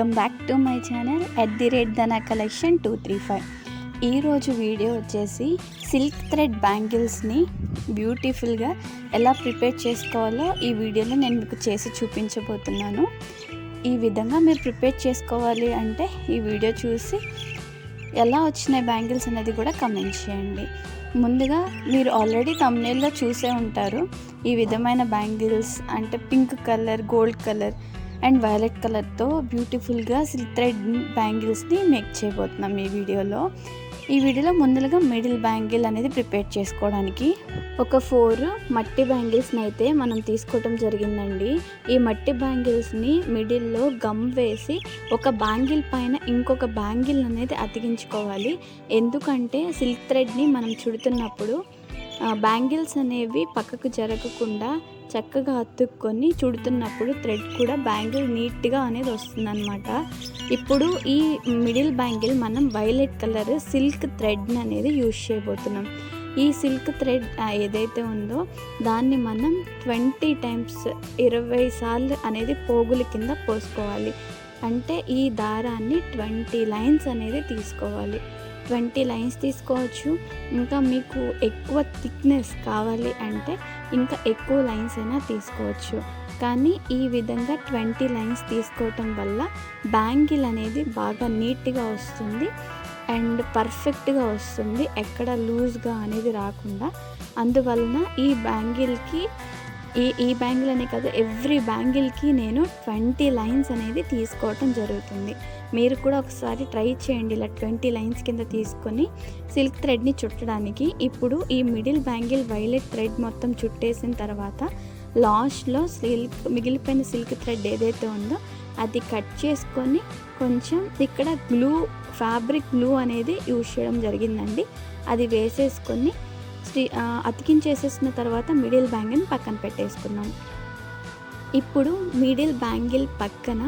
Welcome back to my channel @Dana Collection 235. ఈరోజు video వచ్చేసి silk thread బ్యాంగిల్స్ని బ్యూటిఫుల్గా ఎలా ప్రిపేర్ చేసుకోవాలో ఈ వీడియోలో నేను మీకు చేసి చూపించబోతున్నాను. ఈ విధంగా మీరు ప్రిపేర్ చేసుకోవాలి అంటే ఈ వీడియో చూసి ఎలా వచ్చినాయి బ్యాంగిల్స్ అనేది కూడా కమెంట్ చేయండి. ముందుగా మీరు ఆల్రెడీ థంబ్నెయిల్లో చూసే ఉంటారు. ఈ విధమైన బ్యాంగిల్స్ అంటే pink colour, gold colour and violet కలర్తో బ్యూటిఫుల్గా సిల్క్ థ్రెడ్ బ్యాంగిల్స్ని మేక్ చేయబోతున్నాం ఈ వీడియోలో. ముందుగా మిడిల్ బ్యాంగిల్ అనేది ప్రిపేర్ చేసుకోవడానికి ఒక 4 మట్టి బ్యాంగిల్స్ని అయితే మనం తీసుకోవటం జరిగిందండి. ఈ మట్టి బ్యాంగిల్స్ని మిడిల్లో గమ్ వేసి ఒక బ్యాంగిల్ పైన ఇంకొక బ్యాంగిల్ అనేది అతికించుకోవాలి. ఎందుకంటే సిల్క్ థ్రెడ్ని మనం చుడుతున్నప్పుడు బ్యాంగిల్స్ అనేవి పక్కకు జరగకుండా చక్కగా అతుక్కొని చుడుతున్నప్పుడు థ్రెడ్ కూడా బ్యాంగిల్ నీట్గా అనేది వస్తుందన్నమాట. ఇప్పుడు ఈ మిడిల్ బ్యాంగిల్ మనం వైలెట్ కలర్ సిల్క్ థ్రెడ్ అనేది యూజ్ చేయబోతున్నాం. ఈ సిల్క్ థ్రెడ్ ఏదైతే ఉందో దాన్ని మనం 20 టైమ్స్ 20 సార్లు అనేది పోగుల కింద పోసుకోవాలి. అంటే ఈ దారాన్ని 20 లైన్స్ అనేది తీసుకోవాలి. 20 లైన్స్ తీసుకోవచ్చు. ఇంకా మీకు ఎక్కువ థిక్నెస్ కావాలి అంటే ఇంకా ఎక్కువ లైన్స్ అయినా తీసుకోవచ్చు. కానీ ఈ విధంగా 20 లైన్స్ తీసుకోవటం వల్ల బ్యాంగిల్ అనేది బాగా నీట్గా వస్తుంది అండ్ పర్ఫెక్ట్గా వస్తుంది, ఎక్కడ లూజ్గా అనేది రాకుండా. అందువలన ఈ బ్యాంగిల్కి ఈ బ్యాంగిల్ అనే కాదు, ఎవ్రీ బ్యాంగిల్కి నేను 20 లైన్స్ అనేది తీసుకోవటం జరుగుతుంది. మీరు కూడా ఒకసారి ట్రై చేయండి ఇలా 20 లైన్స్ కింద తీసుకొని సిల్క్ థ్రెడ్ని చుట్టడానికి. ఇప్పుడు ఈ మిడిల్ బ్యాంగిల్ వైలెట్ థ్రెడ్ మొత్తం చుట్టేసిన తర్వాత లాస్ట్లో మిగిలిపోయిన సిల్క్ థ్రెడ్ ఏదైతే ఉందో అది కట్ చేసుకొని కొంచెం ఇక్కడ ఫ్యాబ్రిక్ గ్లూ అనేది యూజ్ చేయడం జరిగిందండి. అది వేసేసుకొని అతికించేసేసిన తర్వాత మిడిల్ బ్యాంగిల్ పక్కన పెట్టేసుకున్నాం. ఇప్పుడు మిడిల్ బ్యాంగిల్ పక్కన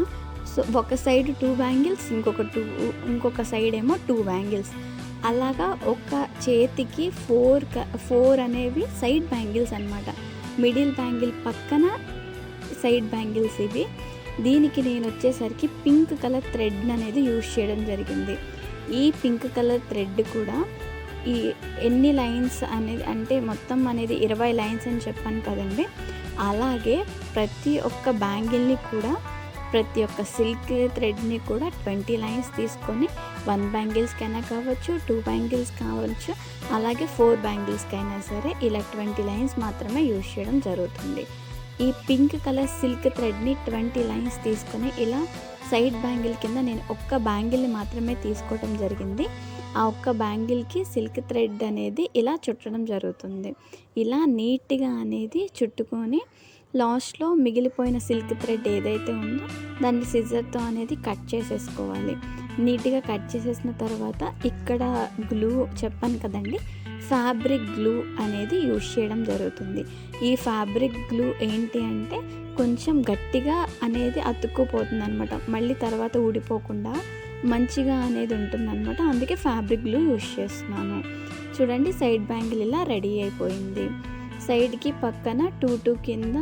ఒక సైడ్ 2 బ్యాంగిల్స్, ఇంకొక సైడ్ ఏమో 2 బ్యాంగిల్స్, అలాగా ఒక చేతికి 4 అనేవి సైడ్ బ్యాంగిల్స్ అన్నమాట. మిడిల్ బ్యాంగిల్ పక్కన సైడ్ బ్యాంగిల్స్ ఇవి. దీనికి నేను వచ్చేసరికి పింక్ కలర్ థ్రెడ్ అనేది యూజ్ చేయడం జరిగింది. ఈ పింక్ కలర్ థ్రెడ్ కూడా ఈ ఎన్ని లైన్స్ అనేది అంటే మొత్తం అనేది 20 లైన్స్ అని చెప్పాను కదండి. అలాగే ప్రతి ఒక్క బ్యాంగిల్ని కూడా ప్రతి ఒక్క సిల్క్ థ్రెడ్ని కూడా 20 లైన్స్ తీసుకొని 1 బ్యాంగిల్స్కైనా కావచ్చు, 2 బ్యాంగిల్స్ కావచ్చు, అలాగే 4 బ్యాంగిల్స్కైనా సరే ఇలా 20 లైన్స్ మాత్రమే యూజ్ చేయడం జరుగుతుంది. ఈ పింక్ కలర్ సిల్క్ థ్రెడ్ని 20 లైన్స్ తీసుకొని ఇలా సైడ్ బ్యాంగిల్ కింద నేను ఒక్క బ్యాంగిల్ని మాత్రమే తీసుకోవడం జరిగింది. ఆ ఒక్క బ్యాంగిల్కి సిల్క్ థ్రెడ్ అనేది ఇలా చుట్టడం జరుగుతుంది. ఇలా నీట్గా అనేది చుట్టుకొని లాస్ట్లో మిగిలిపోయిన సిల్క్ థ్రెడ్ ఏదైతే ఉందో దాన్ని సిజర్తో అనేది కట్ చేసేసుకోవాలి. నీట్గా కట్ చేసేసిన తర్వాత ఇక్కడ గ్లూ చెప్పాను కదండి, ఫ్యాబ్రిక్ గ్లూ అనేది యూజ్ చేయడం జరుగుతుంది. ఈ ఫ్యాబ్రిక్ గ్లూ ఏంటి అంటే కొంచెం గట్టిగా అనేది అతుక్కుపోతుంది అనమాట, మళ్ళీ తర్వాత ఊడిపోకుండా మంచిగా అనేది ఉంటుందన్నమాట. అందుకే ఫ్యాబ్రిక్ గ్లూ యూజ్ చేస్తున్నాను. చూడండి, సైడ్ బ్యాంగిల్ ఇలా రెడీ అయిపోయింది. సైడ్కి పక్కన 2 కింద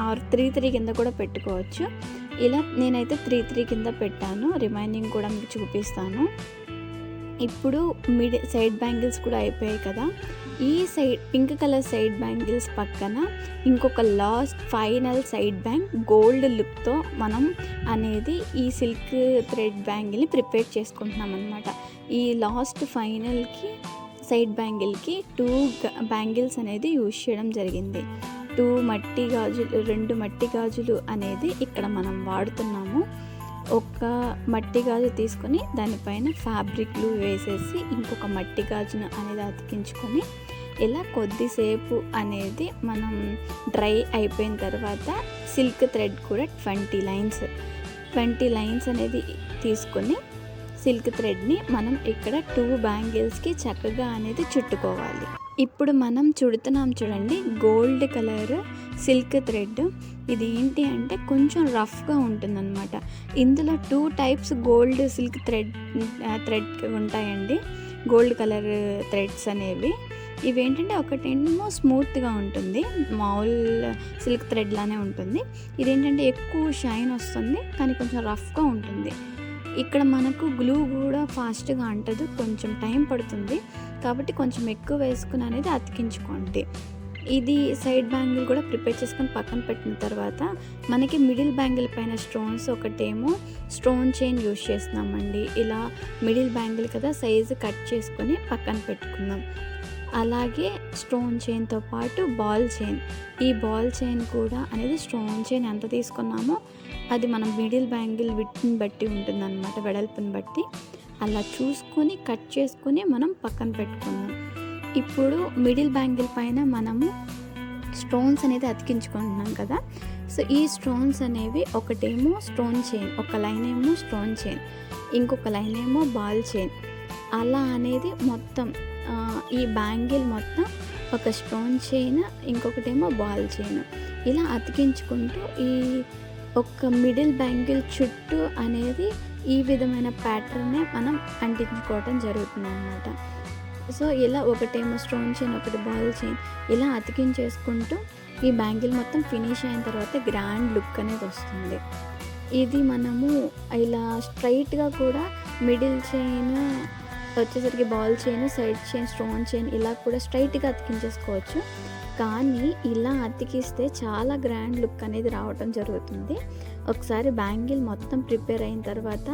ఆర్ 3 కింద కూడా పెట్టుకోవచ్చు. ఇలా నేనైతే 3 కింద పెట్టాను. రిమైనింగ్ కూడా మీకు చూపిస్తాను. ఇప్పుడు సైడ్ బ్యాంగిల్స్ కూడా అయిపోయాయి కదా. ఈ side pink colour side bangles పక్కన ఇంకొక last final side bang gold లుక్తో మనం అనేది ఈ సిల్క్ థ్రెడ్ బ్యాంగిల్ని ప్రిపేర్ చేసుకుంటున్నాం అనమాట. ఈ లాస్ట్ ఫైనల్కి సైడ్ బ్యాంగిల్కి 2 బ్యాంగిల్స్ అనేది యూజ్ చేయడం జరిగింది. 2 మట్టి గాజులు అనేది ఇక్కడ మనం వాడుతున్నాము. ఒక మట్టి గాజు తీసుకొని దానిపైన ఫ్యాబ్రిక్ గ్లూ వేసేసి ఇంకొక మట్టి గాజును అనేది అతికించుకొని ఇలా కొద్దిసేపు అనేది మనం డ్రై అయిపోయిన తర్వాత సిల్క్ థ్రెడ్ కూడా 20 లైన్స్ అనేది తీసుకొని సిల్క్ థ్రెడ్ని మనం ఇక్కడ 2 బ్యాంగిల్స్కి చక్కగా అనేది చుట్టుకోవాలి. ఇప్పుడు మనం చుడుతున్నాం చూడండి, గోల్డ్ కలర్ సిల్క్ థ్రెడ్. ఇది ఏంటి అంటే కొంచెం రఫ్గా ఉంటుందన్నమాట. ఇందులో 2 టైప్స్ గోల్డ్ సిల్క్ థ్రెడ్ ఉంటాయండి, గోల్డ్ కలర్ థ్రెడ్స్ అనేవి. ఇవేంటంటే ఒకటేమో స్మూత్గా ఉంటుంది, మామూలు సిల్క్ థ్రెడ్ లానే ఉంటుంది. ఇదేంటంటే ఎక్కువ షైన్ వస్తుంది కానీ కొంచెం రఫ్గా ఉంటుంది. ఇక్కడ మనకు గ్లూ కూడా ఫాస్ట్గా అంటదు, కొంచెం టైం పడుతుంది. కాబట్టి కొంచెం ఎక్కువ వేసుకుని అనేది అతికించుకోండి. ఇది సైడ్ బ్యాంగిల్ కూడా ప్రిపేర్ చేసుకొని పక్కన పెట్టిన తర్వాత మనకి మిడిల్ బ్యాంగిల్ పైన స్టోన్స్ ఒకటేమో స్టోన్ చైన్ యూజ్ చేస్తున్నామండి. ఇలా మిడిల్ బ్యాంగిల్ కదా సైజు కట్ చేసుకొని పక్కన పెట్టుకుందాం. అలాగే స్టోన్ చైన్తో పాటు బాల్ చైన్, ఈ బాల్ చైన్ కూడా అనేది స్టోన్ చైన్ ఎంత తీసుకున్నామో అది మనం మిడిల్ బ్యాంగిల్ విడ్త్ని బట్టి ఉంటుందన్నమాట, వెడల్పుని బట్టి. అలా చూసుకొని కట్ చేసుకొని మనం పక్కన పెట్టుకుందాం. ఇప్పుడు మిడిల్ బ్యాంగిల్ పైన మనము స్టోన్స్ అనేది అతికించుకుంటున్నాం కదా. సో ఈ స్టోన్స్ అనేవి ఒకటేమో స్టోన్ చైన్, ఒక లైన్ ఏమో స్టోన్ చైన్, ఇంకొక లైన్ ఏమో బాల్ చైన్, అలా అనేది మొత్తం ఈ బ్యాంగిల్ మొత్తం ఒక స్టోన్ చైన్, ఇంకొకటేమో బాల్ చైన్, ఇలా అతికించుకుంటూ ఈ ఒక మిడిల్ బ్యాంగిల్ చుట్టూ అనేది ఈ విధమైన ప్యాటర్న్నే మనం అంటించుకోవటం జరుగుతుంది అన్నమాట. సో ఇలా ఒకటేమో స్టోన్ చైన్, ఒకటి బాల్ చైన్, ఇలా అతికించేసుకుంటూ ఈ బ్యాంగిల్ మొత్తం ఫినిష్ అయిన తర్వాత గ్రాండ్ లుక్ అనేది వస్తుంది. ఇది మనము ఇలా స్ట్రైట్గా కూడా మిడిల్ చైన్ వచ్చేసరికి ball chain, side chain, stone chain ఇలా కూడా స్ట్రైట్గా అతికించేసుకోవచ్చు. కానీ ఇలా అతికిస్తే చాలా గ్రాండ్ లుక్ అనేది రావటం జరుగుతుంది. ఒకసారి బ్యాంగిల్ మొత్తం ప్రిపేర్ అయిన తర్వాత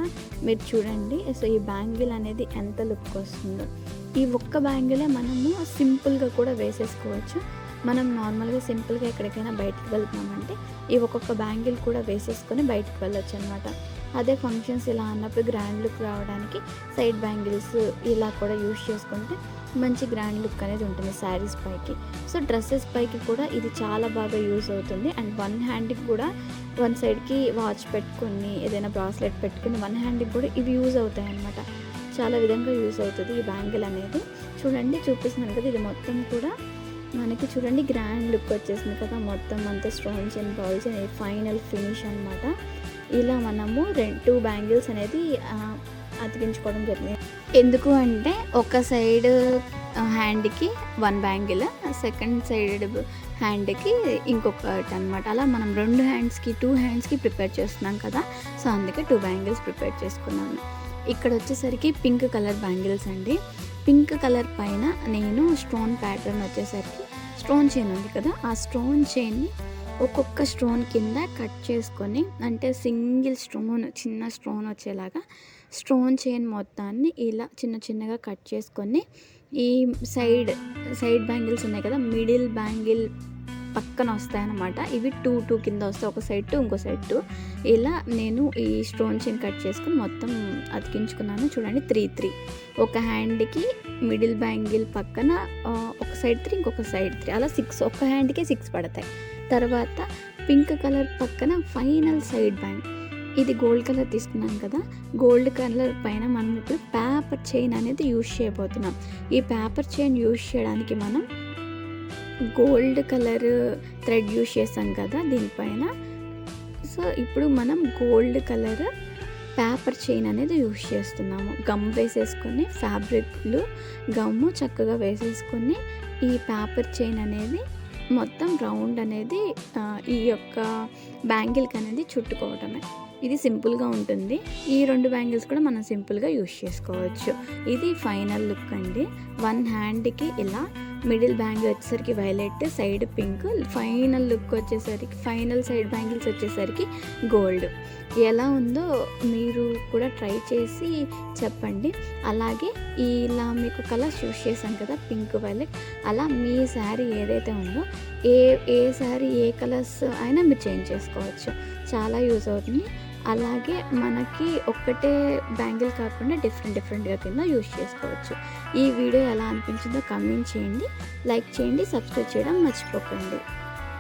మీరు చూడండి, సో ఈ బ్యాంగిల్ అనేది ఎంత లుక్ వస్తుందో. ఈ ఒక్క బ్యాంగిలే మనము సింపుల్గా కూడా వేసేసుకోవచ్చు. మనం నార్మల్గా సింపుల్గా ఎక్కడికైనా బయటకు వెళ్తున్నామంటే ఈ ఒక్కొక్క బ్యాంగిల్ కూడా వేసేసుకొని బయటకు వెళ్ళొచ్చు అనమాట. అదే ఫంక్షన్స్ ఇలా అన్నప్పుడు గ్రాండ్ లుక్ రావడానికి సైడ్ బ్యాంగిల్స్ ఇలా కూడా యూజ్ చేసుకుంటే మంచి గ్రాండ్ లుక్ అనేది ఉంటుంది శారీస్ పైకి. సో డ్రెస్సెస్ పైకి కూడా ఇది చాలా బాగా యూజ్ అవుతుంది. అండ్ వన్ హ్యాండ్కి కూడా వన్ సైడ్కి వాచ్ పెట్టుకుని ఏదైనా బ్రాస్లెట్ పెట్టుకుని వన్ హ్యాండ్కి కూడా ఇవి యూజ్ అవుతాయి అన్నమాట. చాలా విధంగా యూజ్ అవుతుంది ఈ బ్యాంగిల్ అనేది. చూడండి చూపిస్తున్నాను కదా, ఇది మొత్తం కూడా మనకి చూడండి గ్రాండ్ లుక్ వచ్చేసింది కదా. మొత్తం అంతా స్టోన్స్ అండ్ బాల్స్ అనేది ఫైనల్ ఫినిష్ అనమాట. ఇలా మనము 2 బ్యాంగిల్స్ అనేది అతికించుకోవడం జరిగింది. ఎందుకు అంటే ఒక సైడ్ హ్యాండ్కి 1 బ్యాంగిల్, సెకండ్ సైడ్ హ్యాండ్కి ఇంకొకటి అనమాట. అలా మనం 2 హ్యాండ్స్కి ప్రిపేర్ చేస్తున్నాం కదా. సో అందుకే 2 బ్యాంగిల్స్ ప్రిపేర్ చేసుకున్నాను. ఇక్కడ వచ్చేసరికి పింక్ కలర్ బ్యాంగిల్స్ అండి. పింక్ కలర్ పైన నేను స్టోన్ ప్యాటర్న్ వచ్చేసరికి స్టోన్ చైన్ ఉంది కదా, ఆ స్టోన్ చైన్ని ఒక్కొక్క స్టోన్ కింద కట్ చేసుకొని, అంటే సింగిల్ స్టోన్ చిన్న స్టోన్ వచ్చేలాగా స్టోన్ చైన్ మొత్తాన్ని ఇలా చిన్న చిన్నగా కట్ చేసుకొని ఈ సైడ్ బ్యాంగిల్స్ ఉన్నాయి కదా, మిడిల్ బ్యాంగిల్ పక్కన వస్తాయన్నమాట. ఇవి 2 కింద వస్తాయి, ఒక సైడ్ 2 ఇంకో సైడ్ 2. ఇలా నేను ఈ స్టోన్ చైన్ కట్ చేసుకుని మొత్తం అతికించుకున్నాను. చూడండి 3 ఒక హ్యాండ్కి మిడిల్ బ్యాంగిల్ పక్కన ఒక సైడ్ 3 ఇంకొక సైడ్ 3, అలా 6 ఒక హ్యాండ్కే 6 పడతాయి. తర్వాత పింక్ కలర్ పక్కన ఫైనల్ సైడ్ బ్యాంగ్, ఇది గోల్డ్ కలర్ తీసుకున్నాం కదా, గోల్డ్ కలర్ పైన మనం ఇప్పుడు పేపర్ చైన్ అనేది యూజ్ చేయబోతున్నాం. ఈ పేపర్ చైన్ యూజ్ చేయడానికి మనం గోల్డ్ కలర్ థ్రెడ్ యూజ్ చేస్తాం కదా దీనిపైన. సో ఇప్పుడు మనం గోల్డ్ కలర్ పేపర్ చైన్ అనేది యూజ్ చేస్తున్నాము. గమ్ వేసేసుకొని ఫ్యాబ్రిక్లు గమ్ము చక్కగా వేసేసుకొని ఈ పేపర్ చైన్ అనేది మొత్తం రౌండ్ అనేది ఈ యొక్క బ్యాంగిల్కి అనేది చుట్టుకోవటమే. ఇది సింపుల్గా ఉంటుంది. ఈ 2 బ్యాంగిల్స్ కూడా మనం సింపుల్గా యూజ్ చేసుకోవచ్చు. ఇది ఫైనల్ లుక్ అండి. 1 హ్యాండ్కి ఇలా మిడిల్ బ్యాంగిల్ వచ్చేసరికి violet, side pink, final look వచ్చేసరికి ఫైనల్ సైడ్ బ్యాంగిల్స్ వచ్చేసరికి గోల్డ్. ఎలా ఉందో మీరు కూడా ట్రై చేసి చెప్పండి. అలాగే ఇలా మీకు కలర్స్ యూజ్ చేశాం కదా, పింక్, వైలెట్, అలా మీ శారీ ఏదైతే ఉందో ఏ శారీ ఏ కలర్స్ అయినా మీరు చేంజ్ చేసుకోవచ్చు. చాలా యూజ్ అవుతుంది. అలాగే మనకి ఒక్కటే బ్యాంగిల్ కాకుండా డిఫరెంట్గా కింద యూజ్ చేసుకోవచ్చు. ఈ వీడియో ఎలా అనిపించిందో కామెంట్ చేయండి, లైక్ చేయండి, సబ్స్క్రైబ్ చేయడం మర్చిపోకండి.